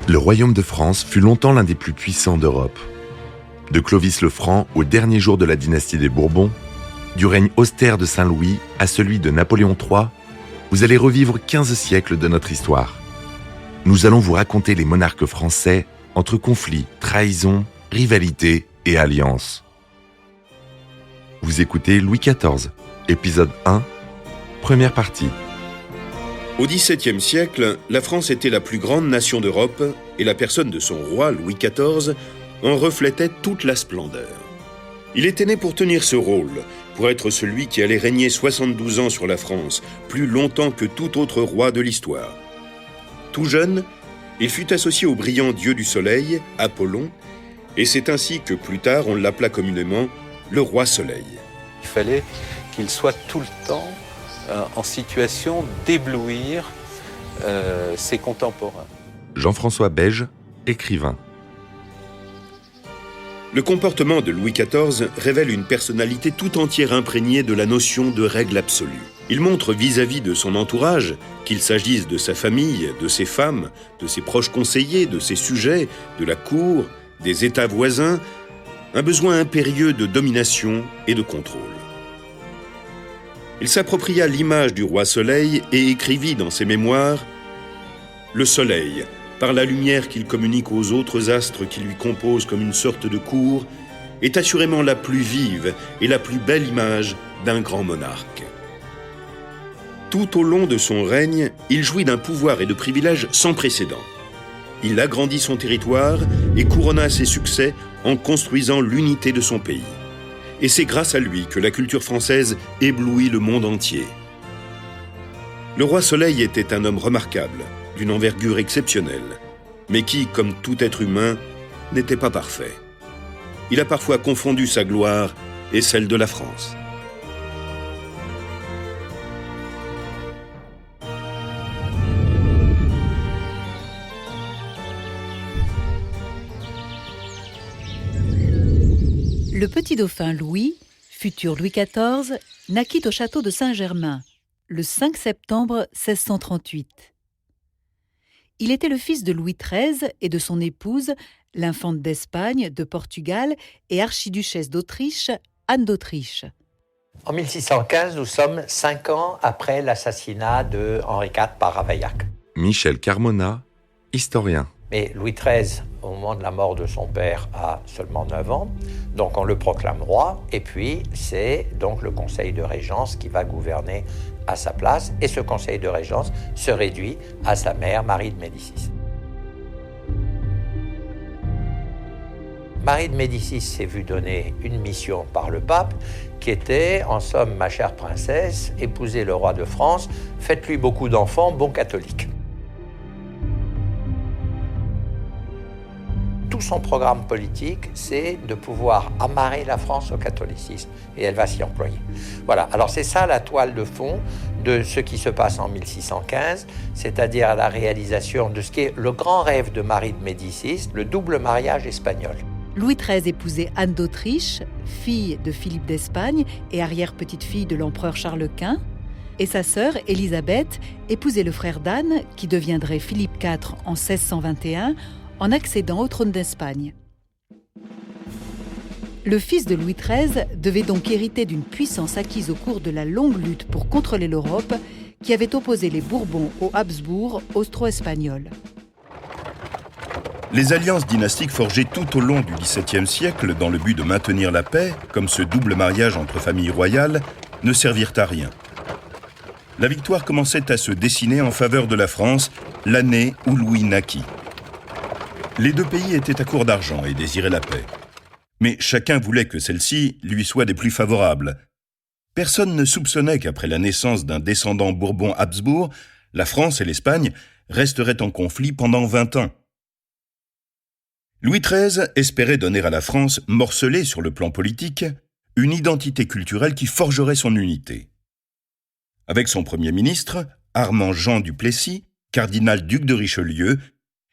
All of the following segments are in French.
Le royaume de France fut longtemps l'un des plus puissants d'Europe. De Clovis le Franc au dernier jour de la dynastie des Bourbons, du règne austère de Saint-Louis à celui de Napoléon III, vous allez revivre 15 siècles de notre histoire. Nous allons vous raconter les monarques français entre conflits, trahisons, rivalités et alliances. Vous écoutez Louis XIV, épisode 1, première partie. Au XVIIe siècle, la France était la plus grande nation d'Europe et la personne de son roi, Louis XIV, en reflétait toute la splendeur. Il était né pour tenir ce rôle, pour être celui qui allait régner 72 ans sur la France, plus longtemps que tout autre roi de l'histoire. Tout jeune, il fut associé au brillant dieu du soleil, Apollon, et c'est ainsi que plus tard on l'appela communément le roi Soleil. Il fallait qu'il soit tout le temps en situation d'éblouir ses contemporains. Jean-François Beige, écrivain. Le comportement de Louis XIV révèle une personnalité tout entière imprégnée de la notion de règle absolue. Il montre vis-à-vis de son entourage, qu'il s'agisse de sa famille, de ses femmes, de ses proches conseillers, de ses sujets, de la cour, des États voisins, un besoin impérieux de domination et de contrôle. Il s'appropria l'image du roi Soleil et écrivit dans ses mémoires « Le Soleil, par la lumière qu'il communique aux autres astres qui lui composent comme une sorte de cour, est assurément la plus vive et la plus belle image d'un grand monarque. » Tout au long de son règne, il jouit d'un pouvoir et de privilèges sans précédent. Il agrandit son territoire et couronna ses succès en construisant l'unité de son pays. Et c'est grâce à lui que la culture française éblouit le monde entier. Le roi Soleil était un homme remarquable, d'une envergure exceptionnelle, mais qui, comme tout être humain, n'était pas parfait. Il a parfois confondu sa gloire et celle de la France. Le petit dauphin Louis, futur Louis XIV, naquit au château de Saint-Germain, le 5 septembre 1638. Il était le fils de Louis XIII et de son épouse, l'infante d'Espagne, de Portugal et archiduchesse d'Autriche, Anne d'Autriche. En 1615, nous sommes 5 ans après l'assassinat de Henri IV par Ravaillac. Michel Carmona, historien. Mais Louis XIII, au moment de la mort de son père, a seulement 9 ans, donc on le proclame roi, et puis c'est donc le conseil de régence qui va gouverner à sa place, et ce conseil de régence se réduit à sa mère, Marie de Médicis. Marie de Médicis s'est vue donner une mission par le pape, qui était, en somme, ma chère princesse, épousez le roi de France, faites-lui beaucoup d'enfants, bon catholique. Tout son programme politique, c'est de pouvoir amarrer la France au catholicisme, et elle va s'y employer. Voilà, alors c'est ça la toile de fond de ce qui se passe en 1615, c'est-à-dire la réalisation de ce qui est le grand rêve de Marie de Médicis, le double mariage espagnol. Louis XIII épousait Anne d'Autriche, fille de Philippe d'Espagne et arrière-petite-fille de l'empereur Charles Quint, et sa sœur, Élisabeth, épousait le frère d'Anne, qui deviendrait Philippe IV en 1621, en accédant au trône d'Espagne. Le fils de Louis XIII devait donc hériter d'une puissance acquise au cours de la longue lutte pour contrôler l'Europe qui avait opposé les Bourbons aux Habsbourg austro-espagnols. Les alliances dynastiques forgées tout au long du XVIIe siècle dans le but de maintenir la paix, comme ce double mariage entre familles royales, ne servirent à rien. La victoire commençait à se dessiner en faveur de la France l'année où Louis naquit. Les deux pays étaient à court d'argent et désiraient la paix. Mais chacun voulait que celle-ci lui soit des plus favorables. Personne ne soupçonnait qu'après la naissance d'un descendant Bourbon-Habsbourg, la France et l'Espagne resteraient en conflit pendant 20 ans. Louis XIII espérait donner à la France, morcelée sur le plan politique, une identité culturelle qui forgerait son unité. Avec son Premier ministre, Armand Jean du Plessis, cardinal-duc de Richelieu,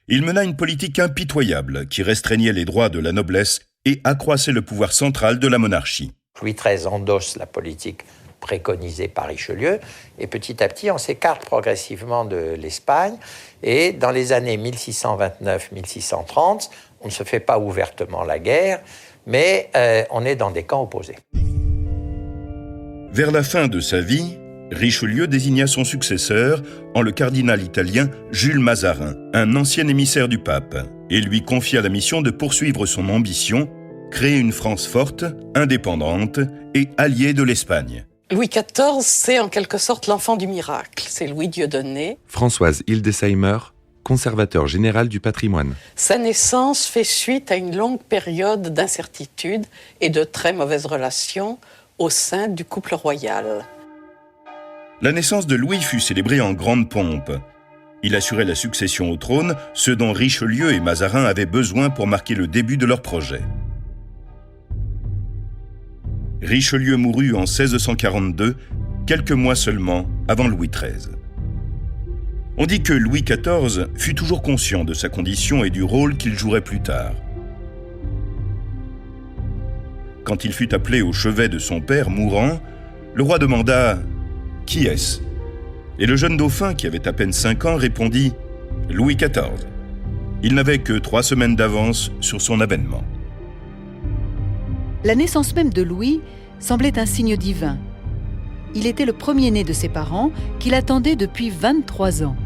il mena une politique impitoyable qui restreignait les droits de la noblesse et accroissait le pouvoir central de la monarchie. Louis XIII endosse la politique préconisé par Richelieu. Et petit à petit, on s'écarte progressivement de l'Espagne. Et dans les années 1629-1630, on ne se fait pas ouvertement la guerre, mais on est dans des camps opposés. Vers la fin de sa vie, Richelieu désigna son successeur en le cardinal italien Jules Mazarin, un ancien émissaire du pape, et lui confia la mission de poursuivre son ambition, créer une France forte, indépendante et alliée de l'Espagne. Louis XIV, c'est en quelque sorte l'enfant du miracle. C'est Louis Dieudonné. Françoise Hildesheimer, conservateur général du patrimoine. Sa naissance fait suite à une longue période d'incertitude et de très mauvaises relations au sein du couple royal. La naissance de Louis fut célébrée en grande pompe. Il assurait la succession au trône, ce dont Richelieu et Mazarin avaient besoin pour marquer le début de leur projet. Richelieu mourut en 1642, quelques mois seulement avant Louis XIII. On dit que Louis XIV fut toujours conscient de sa condition et du rôle qu'il jouerait plus tard. Quand il fut appelé au chevet de son père mourant, le roi demanda « Qui est-ce » Et le jeune dauphin, qui avait à peine 5 ans, répondit « Louis XIV ». Il n'avait que 3 semaines d'avance sur son avènement. La naissance même de Louis semblait un signe divin. Il était le premier-né de ses parents qu'il attendait depuis 23 ans.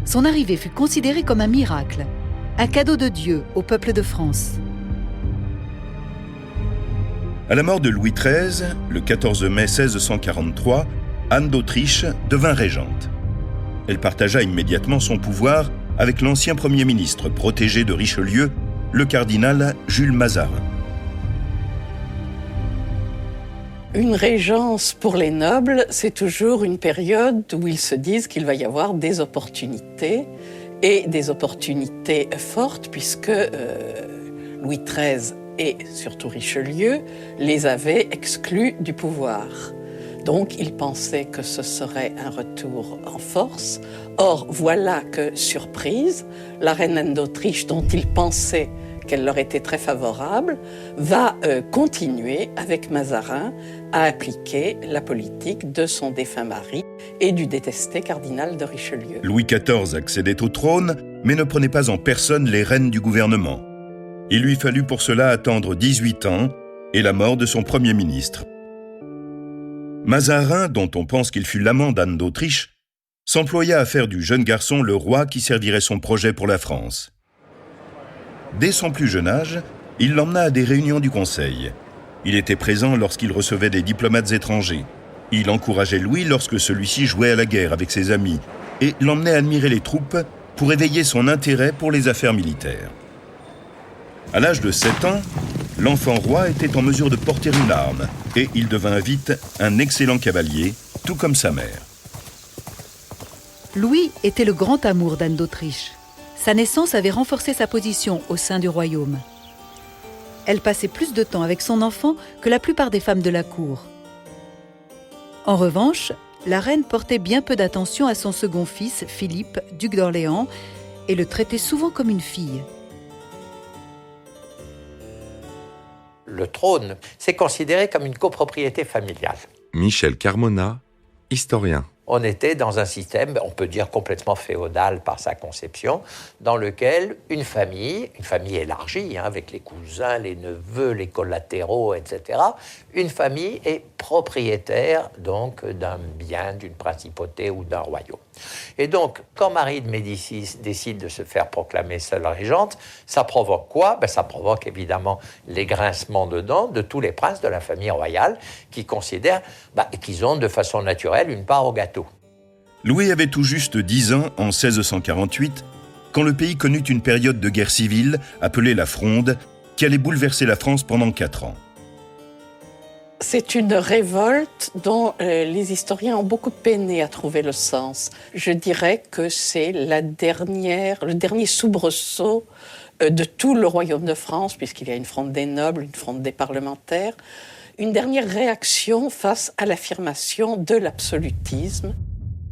Son arrivée fut considérée comme un miracle, un cadeau de Dieu au peuple de France. À la mort de Louis XIII, le 14 mai 1643, Anne d'Autriche devint régente. Elle partagea immédiatement son pouvoir avec l'ancien Premier ministre protégé de Richelieu, le cardinal Jules Mazarin. Une régence pour les nobles, c'est toujours une période où ils se disent qu'il va y avoir des opportunités, et des opportunités fortes, puisque Louis XIII et surtout Richelieu les avaient exclus du pouvoir. Donc ils pensaient que ce serait un retour en force. Or, voilà que, surprise, la reine Anne d'Autriche, dont ils pensaient qu'elle leur était très favorable, va continuer avec Mazarin à appliquer la politique de son défunt mari et du détesté cardinal de Richelieu. Louis XIV accédait au trône, mais ne prenait pas en personne les rênes du gouvernement. Il lui fallut pour cela attendre 18 ans et la mort de son Premier ministre. Mazarin, dont on pense qu'il fut l'amant d'Anne d'Autriche, s'employa à faire du jeune garçon le roi qui servirait son projet pour la France. Dès son plus jeune âge, il l'emmena à des réunions du Conseil. Il était présent lorsqu'il recevait des diplomates étrangers. Il encourageait Louis lorsque celui-ci jouait à la guerre avec ses amis et l'emmenait admirer les troupes pour éveiller son intérêt pour les affaires militaires. À l'âge de 7 ans, l'enfant roi était en mesure de porter une arme et il devint vite un excellent cavalier, tout comme sa mère. Louis était le grand amour d'Anne d'Autriche. Sa naissance avait renforcé sa position au sein du royaume. Elle passait plus de temps avec son enfant que la plupart des femmes de la cour. En revanche, la reine portait bien peu d'attention à son second fils, Philippe, duc d'Orléans, et le traitait souvent comme une fille. Le trône, c'est considéré comme une copropriété familiale. Michel Carmona, historien. On était dans un système, on peut dire complètement féodal par sa conception, dans lequel une famille élargie, avec les cousins, les neveux, les collatéraux, etc., une famille est propriétaire donc d'un bien, d'une principauté ou d'un royaume. Et donc, quand Marie de Médicis décide de se faire proclamer seule régente, ça provoque quoi ? Ça provoque évidemment les grincements de dents de tous les princes de la famille royale qui considèrent qu'ils ont de façon naturelle une part au gâteau. Louis avait tout juste 10 ans en 1648, quand le pays connut une période de guerre civile appelée la Fronde, qui allait bouleverser la France pendant 4 ans. C'est une révolte dont les historiens ont beaucoup peiné à trouver le sens. Je dirais que c'est le dernier soubresaut de tout le royaume de France, puisqu'il y a une fronde des nobles, une fronde des parlementaires, une dernière réaction face à l'affirmation de l'absolutisme.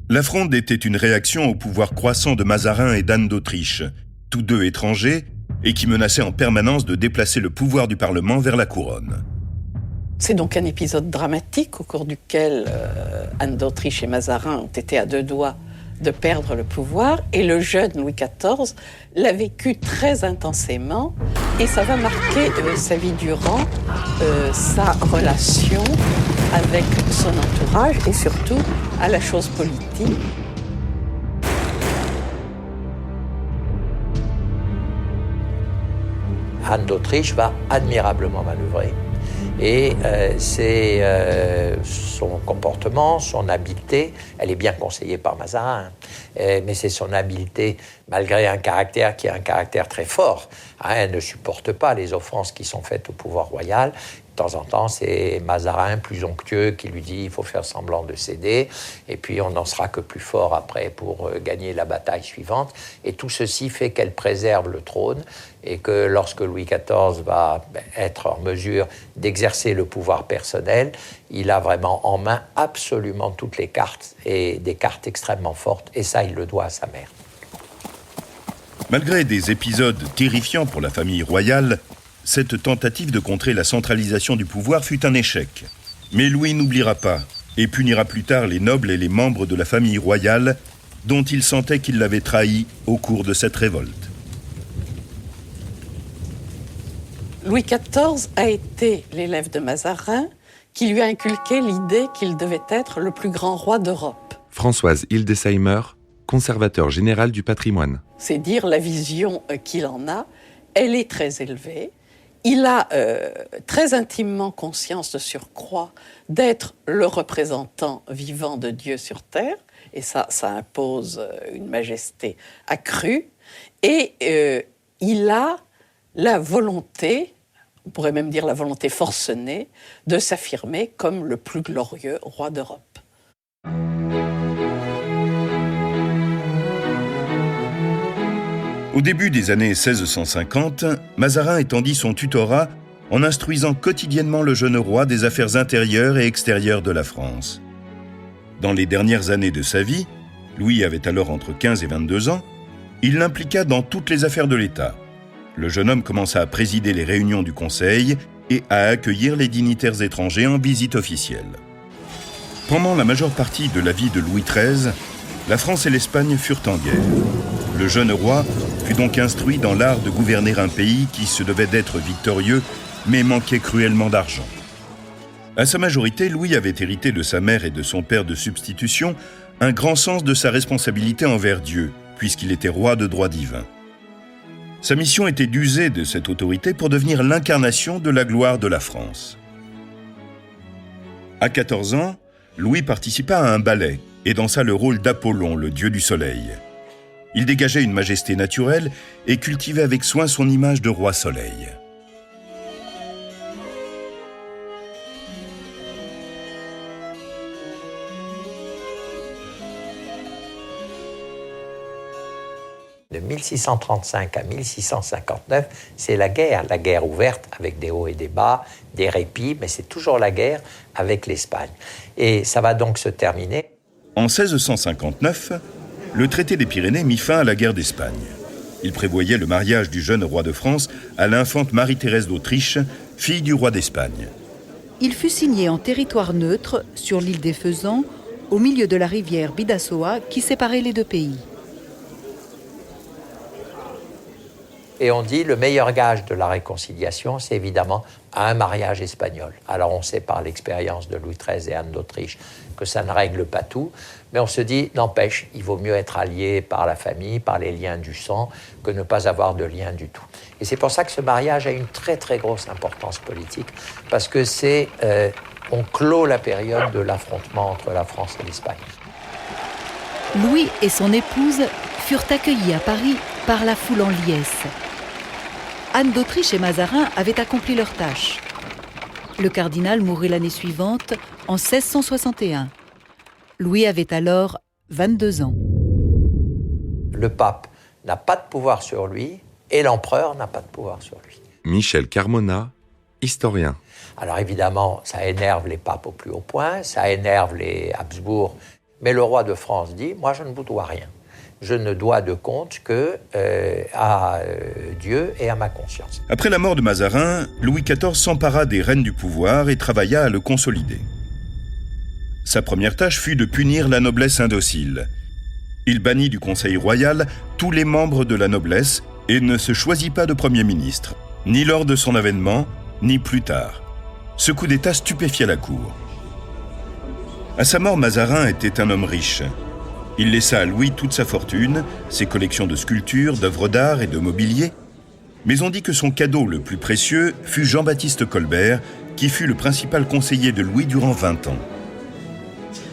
La Fronde était une réaction au pouvoir croissant de Mazarin et d'Anne d'Autriche, tous deux étrangers, et qui menaçaient en permanence de déplacer le pouvoir du Parlement vers la couronne. C'est donc un épisode dramatique au cours duquel Anne d'Autriche et Mazarin ont été à deux doigts de perdre le pouvoir, et le jeune Louis XIV l'a vécu très intensément, et ça va marquer sa vie durant, sa relation avec son entourage et surtout à la chose politique. Anne d'Autriche va admirablement manœuvrer. Et c'est son comportement, son habileté, elle est bien conseillée par Mazarin, mais c'est son habileté, malgré un caractère qui est un caractère très fort. Elle ne supporte pas les offenses qui sont faites au pouvoir royal. De temps en temps, c'est Mazarin, plus onctueux, qui lui dit « il faut faire semblant de céder », et puis on n'en sera que plus fort après pour gagner la bataille suivante. Et tout ceci fait qu'elle préserve le trône, et que lorsque Louis XIV va être en mesure d'exercer le pouvoir personnel, il a vraiment en main absolument toutes les cartes, et des cartes extrêmement fortes, et ça, il le doit à sa mère. Malgré des épisodes terrifiants pour la famille royale, cette tentative de contrer la centralisation du pouvoir fut un échec. Mais Louis n'oubliera pas et punira plus tard les nobles et les membres de la famille royale dont il sentait qu'ils l'avaient trahi au cours de cette révolte. Louis XIV a été l'élève de Mazarin qui lui a inculqué l'idée qu'il devait être le plus grand roi d'Europe. Françoise Hildesheimer, conservateur général du patrimoine. C'est dire la vision qu'il en a. Elle est très élevée. Il a très intimement conscience de surcroît d'être le représentant vivant de Dieu sur terre, et ça impose une majesté accrue, et il a la volonté, on pourrait même dire la volonté forcenée, de s'affirmer comme le plus glorieux roi d'Europe. Au début des années 1650, Mazarin étendit son tutorat en instruisant quotidiennement le jeune roi des affaires intérieures et extérieures de la France. Dans les dernières années de sa vie, Louis avait alors entre 15 et 22 ans, il l'impliqua dans toutes les affaires de l'État. Le jeune homme commença à présider les réunions du Conseil et à accueillir les dignitaires étrangers en visite officielle. Pendant la majeure partie de la vie de Louis XIII, la France et l'Espagne furent en guerre. Le jeune roi fut donc instruit dans l'art de gouverner un pays qui se devait d'être victorieux, mais manquait cruellement d'argent. À sa majorité, Louis avait hérité de sa mère et de son père de substitution un grand sens de sa responsabilité envers Dieu, puisqu'il était roi de droit divin. Sa mission était d'user de cette autorité pour devenir l'incarnation de la gloire de la France. À 14 ans, Louis participa à un ballet et dansa le rôle d'Apollon, le dieu du soleil. Il dégageait une majesté naturelle et cultivait avec soin son image de roi soleil. De 1635 à 1659, c'est la guerre ouverte avec des hauts et des bas, des répits, mais c'est toujours la guerre avec l'Espagne. Et ça va donc se terminer. En 1659, le traité des Pyrénées mit fin à la guerre d'Espagne. Il prévoyait le mariage du jeune roi de France à l'infante Marie-Thérèse d'Autriche, fille du roi d'Espagne. Il fut signé en territoire neutre, sur l'île des Faisans, au milieu de la rivière Bidassoa qui séparait les deux pays. Et on dit le meilleur gage de la réconciliation, c'est évidemment un mariage espagnol. Alors on sait par l'expérience de Louis XIII et Anne d'Autriche que ça ne règle pas tout, mais on se dit, n'empêche, il vaut mieux être allié par la famille, par les liens du sang, que ne pas avoir de lien du tout. Et c'est pour ça que ce mariage a une très très grosse importance politique, parce que on clôt la période de l'affrontement entre la France et l'Espagne. Louis et son épouse furent accueillis à Paris par la foule en liesse. Anne d'Autriche et Mazarin avaient accompli leur tâche. Le cardinal mourut l'année suivante, en 1661. Louis avait alors 22 ans. Le pape n'a pas de pouvoir sur lui et l'empereur n'a pas de pouvoir sur lui. Michel Carmona, historien. Alors évidemment, ça énerve les papes au plus haut point, ça énerve les Habsbourg, mais le roi de France dit « moi je ne vous dois rien ». je ne dois de compte que à Dieu et à ma conscience. Après la mort de Mazarin, Louis XIV s'empara des rênes du pouvoir et travailla à le consolider. Sa première tâche fut de punir la noblesse indocile. Il bannit du Conseil royal tous les membres de la noblesse et ne se choisit pas de Premier ministre, ni lors de son avènement, ni plus tard. Ce coup d'État stupéfia la cour. À sa mort, Mazarin était un homme riche. Il laissa à Louis toute sa fortune, ses collections de sculptures, d'œuvres d'art et de mobilier. Mais on dit que son cadeau le plus précieux fut Jean-Baptiste Colbert, qui fut le principal conseiller de Louis durant 20 ans.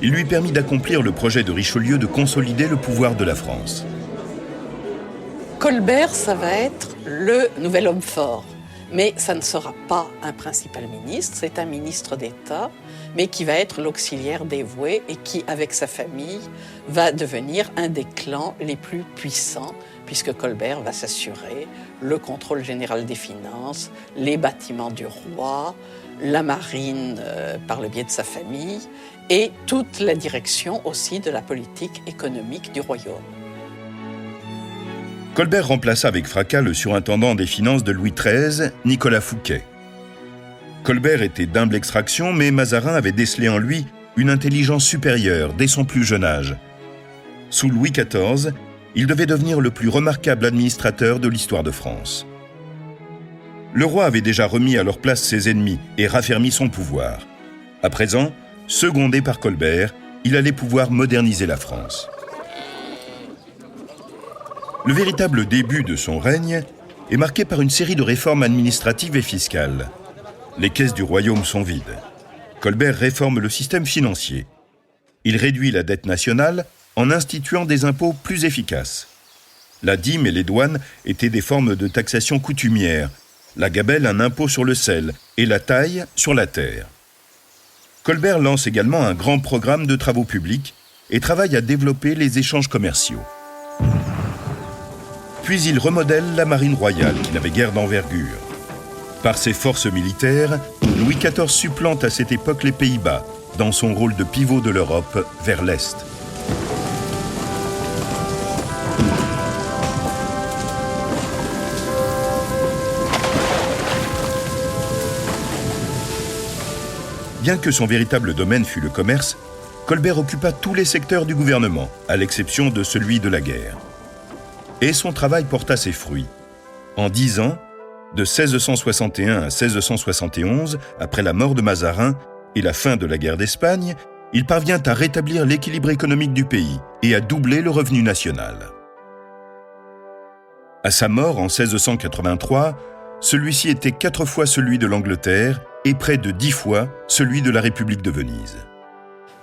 Il lui permit d'accomplir le projet de Richelieu de consolider le pouvoir de la France. Colbert, ça va être le nouvel homme fort. Mais ça ne sera pas un principal ministre, c'est un ministre d'État, mais qui va être l'auxiliaire dévoué et qui, avec sa famille, va devenir un des clans les plus puissants, puisque Colbert va s'assurer le contrôle général des finances, les bâtiments du roi, la marine par le biais de sa famille, et toute la direction aussi de la politique économique du royaume. Colbert remplaça avec fracas le surintendant des finances de Louis XIII, Nicolas Fouquet. Colbert était d'humble extraction, mais Mazarin avait décelé en lui une intelligence supérieure dès son plus jeune âge. Sous Louis XIV, il devait devenir le plus remarquable administrateur de l'histoire de France. Le roi avait déjà remis à leur place ses ennemis et raffermi son pouvoir. À présent, secondé par Colbert, il allait pouvoir moderniser la France. Le véritable début de son règne est marqué par une série de réformes administratives et fiscales. Les caisses du royaume sont vides. Colbert réforme le système financier. Il réduit la dette nationale en instituant des impôts plus efficaces. La dîme et les douanes étaient des formes de taxation coutumière, la gabelle un impôt sur le sel et la taille sur la terre. Colbert lance également un grand programme de travaux publics et travaille à développer les échanges commerciaux. Puis il remodèle la marine royale qui n'avait guère d'envergure. Par ses forces militaires, Louis XIV supplante à cette époque les Pays-Bas dans son rôle de pivot de l'Europe vers l'Est. Bien que son véritable domaine fût le commerce, Colbert occupa tous les secteurs du gouvernement, à l'exception de celui de la guerre. Et son travail porta ses fruits. En 10 ans, de 1661 à 1671, après la mort de Mazarin et la fin de la guerre d'Espagne, il parvient à rétablir l'équilibre économique du pays et à doubler le revenu national. À sa mort en 1683, celui-ci était 4 fois celui de l'Angleterre et près de 10 fois celui de la République de Venise.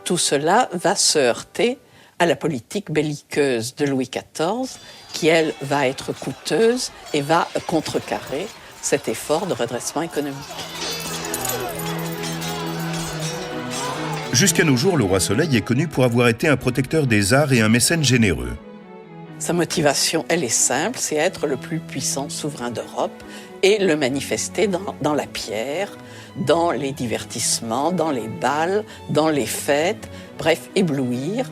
Tout cela va se heurter à la politique belliqueuse de Louis XIV, qui, elle, va être coûteuse et va contrecarrer cet effort de redressement économique. Jusqu'à nos jours, le roi Soleil est connu pour avoir été un protecteur des arts et un mécène généreux. Sa motivation, elle est simple, c'est être le plus puissant souverain d'Europe et le manifester dans la pierre, dans les divertissements, dans les bals, dans les fêtes, bref, éblouir.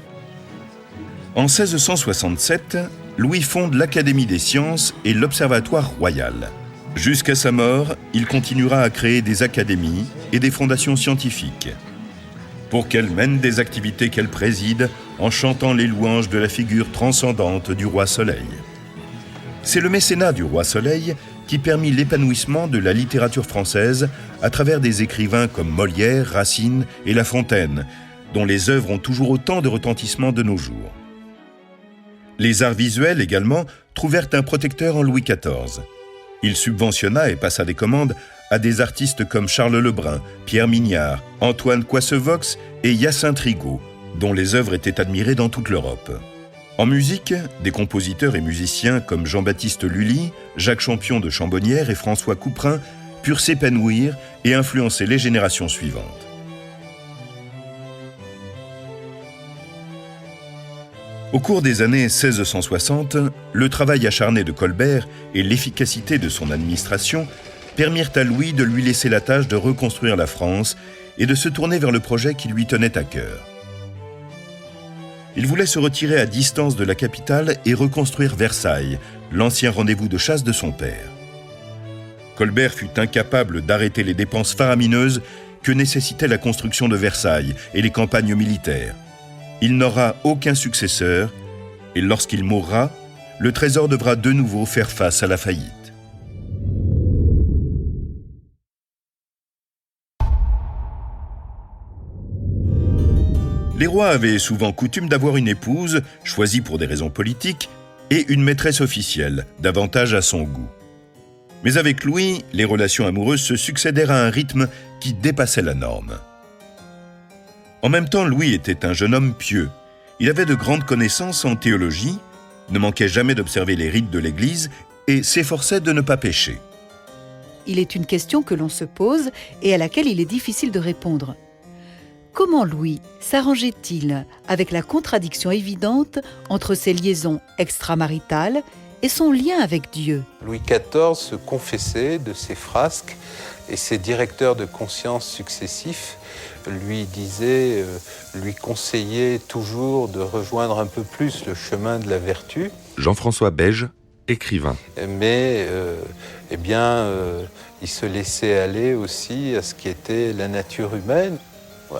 En 1667, Louis fonde l'Académie des sciences et l'Observatoire royal. Jusqu'à sa mort, il continuera à créer des académies et des fondations scientifiques, pour qu'elles mènent des activités qu'elle préside en chantant les louanges de la figure transcendante du roi Soleil. C'est le mécénat du roi Soleil qui permit l'épanouissement de la littérature française à travers des écrivains comme Molière, Racine et La Fontaine, dont les œuvres ont toujours autant de retentissement de nos jours. Les arts visuels également trouvèrent un protecteur en Louis XIV. Il subventionna et passa des commandes à des artistes comme Charles Lebrun, Pierre Mignard, Antoine Coissevox et Hyacinthe Rigaud, dont les œuvres étaient admirées dans toute l'Europe. En musique, des compositeurs et musiciens comme Jean-Baptiste Lully, Jacques Champion de Chambonnières et François Couperin purent s'épanouir et influencer les générations suivantes. Au cours des années 1660, le travail acharné de Colbert et l'efficacité de son administration permirent à Louis de lui laisser la tâche de reconstruire la France et de se tourner vers le projet qui lui tenait à cœur. Il voulait se retirer à distance de la capitale et reconstruire Versailles, l'ancien rendez-vous de chasse de son père. Colbert fut incapable d'arrêter les dépenses faramineuses que nécessitait la construction de Versailles et les campagnes militaires. Il n'aura aucun successeur et lorsqu'il mourra, le trésor devra de nouveau faire face à la faillite. Les rois avaient souvent coutume d'avoir une épouse, choisie pour des raisons politiques, et une maîtresse officielle, davantage à son goût. Mais avec Louis, les relations amoureuses se succédèrent à un rythme qui dépassait la norme. En même temps, Louis était un jeune homme pieux. Il avait de grandes connaissances en théologie, ne manquait jamais d'observer les rites de l'Église et s'efforçait de ne pas pécher. Il est une question que l'on se pose et à laquelle il est difficile de répondre. Comment Louis s'arrangeait-il avec la contradiction évidente entre ses liaisons extramaritales et son lien avec Dieu? Louis XIV se confessait de ses frasques et ses directeurs de conscience successifs lui conseillaient toujours de rejoindre un peu plus le chemin de la vertu. Jean-François Beige, écrivain. Mais il se laissait aller aussi à ce qui était la nature humaine.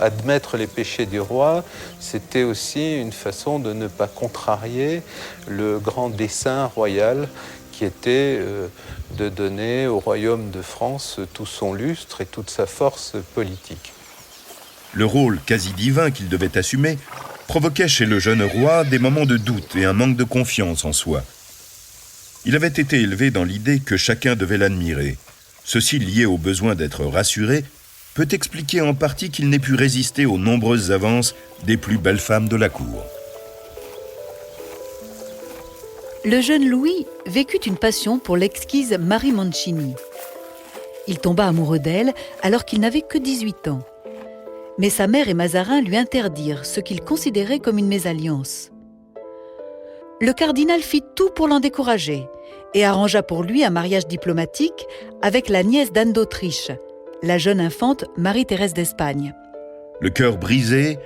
Admettre les péchés du roi, c'était aussi une façon de ne pas contrarier le grand dessein royal qui était de donner au royaume de France tout son lustre et toute sa force politique. Le rôle quasi divin qu'il devait assumer provoquait chez le jeune roi des moments de doute et un manque de confiance en soi. Il avait été élevé dans l'idée que chacun devait l'admirer. Ceci, lié au besoin d'être rassuré, peut expliquer en partie qu'il n'ait pu résister aux nombreuses avances des plus belles femmes de la cour. Le jeune Louis vécut une passion pour l'exquise Marie Mancini. Il tomba amoureux d'elle alors qu'il n'avait que 18 ans. Mais sa mère et Mazarin lui interdirent ce qu'il considérait comme une mésalliance. Le cardinal fit tout pour l'en décourager et arrangea pour lui un mariage diplomatique avec la nièce d'Anne d'Autriche, la jeune infante Marie-Thérèse d'Espagne. Le cœur brisé,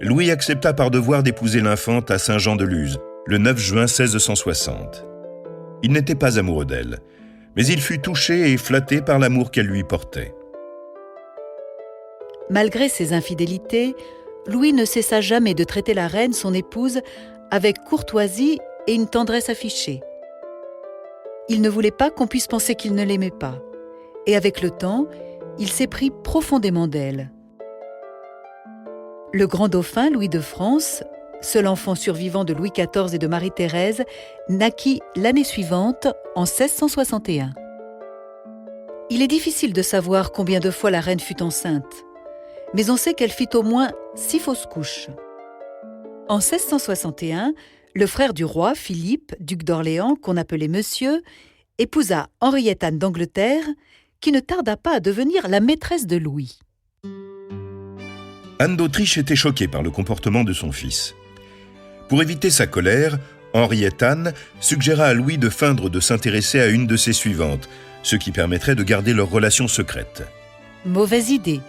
Louis accepta par devoir d'épouser l'infante à Saint-Jean-de-Luz, le 9 juin 1660. Il n'était pas amoureux d'elle, mais il fut touché et flatté par l'amour qu'elle lui portait. Malgré ses infidélités, Louis ne cessa jamais de traiter la reine, son épouse, avec courtoisie et une tendresse affichée. Il ne voulait pas qu'on puisse penser qu'il ne l'aimait pas. Et avec le temps, il s'éprit profondément d'elle. Le grand dauphin Louis de France, seul enfant survivant de Louis XIV et de Marie-Thérèse, naquit l'année suivante, en 1661. Il est difficile de savoir combien de fois la reine fut enceinte, mais on sait qu'elle fit au moins 6 fausses couches. En 1661, le frère du roi, Philippe, duc d'Orléans, qu'on appelait Monsieur, épousa Henriette Anne d'Angleterre, qui ne tarda pas à devenir la maîtresse de Louis. Anne d'Autriche était choquée par le comportement de son fils. Pour éviter sa colère, Henriette Anne suggéra à Louis de feindre de s'intéresser à une de ses suivantes, ce qui permettrait de garder leur relation secrète. Mauvaise idée,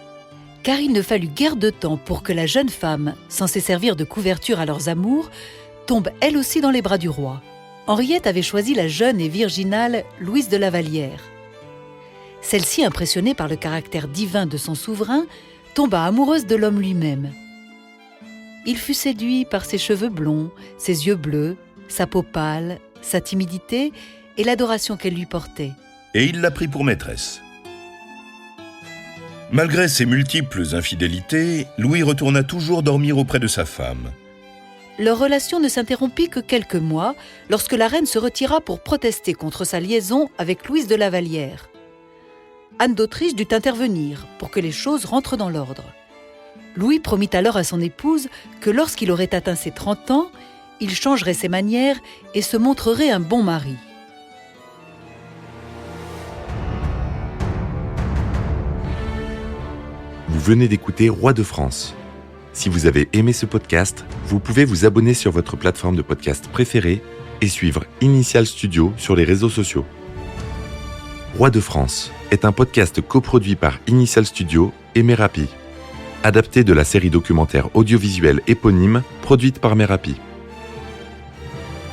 car il ne fallut guère de temps pour que la jeune femme, censée servir de couverture à leurs amours, tombe elle aussi dans les bras du roi. Henriette avait choisi la jeune et virginale Louise de la Vallière. Celle-ci, impressionnée par le caractère divin de son souverain, tomba amoureuse de l'homme lui-même. Il fut séduit par ses cheveux blonds, ses yeux bleus, sa peau pâle, sa timidité et l'adoration qu'elle lui portait. Et il la prit pour maîtresse. Malgré ses multiples infidélités, Louis retourna toujours dormir auprès de sa femme. Leur relation ne s'interrompit que quelques mois, lorsque la reine se retira pour protester contre sa liaison avec Louise de la Vallière. Anne d'Autriche dut intervenir pour que les choses rentrent dans l'ordre. Louis promit alors à son épouse que lorsqu'il aurait atteint ses 30 ans, il changerait ses manières et se montrerait un bon mari. Vous venez d'écouter Roi de France. Si vous avez aimé ce podcast, vous pouvez vous abonner sur votre plateforme de podcast préférée et suivre Initial Studio sur les réseaux sociaux. Roi de France est un podcast coproduit par Initial Studio et Merapi. adapté de la série documentaire audiovisuelle éponyme produite par Merapi.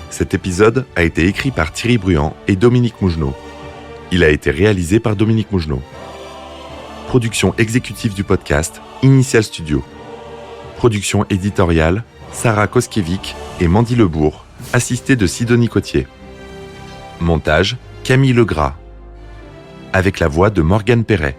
Cet épisode a été écrit par Thierry Bruand et Dominique Mougenot. Il a été réalisé par Dominique Mougenot. Production exécutive du podcast, Initial Studio. Production éditoriale, Sarah Koskiewicz et Mandy Lebourg, assistée de Sidonie Cotier. Montage, Camille Legras. Avec la voix de Morgane Perret.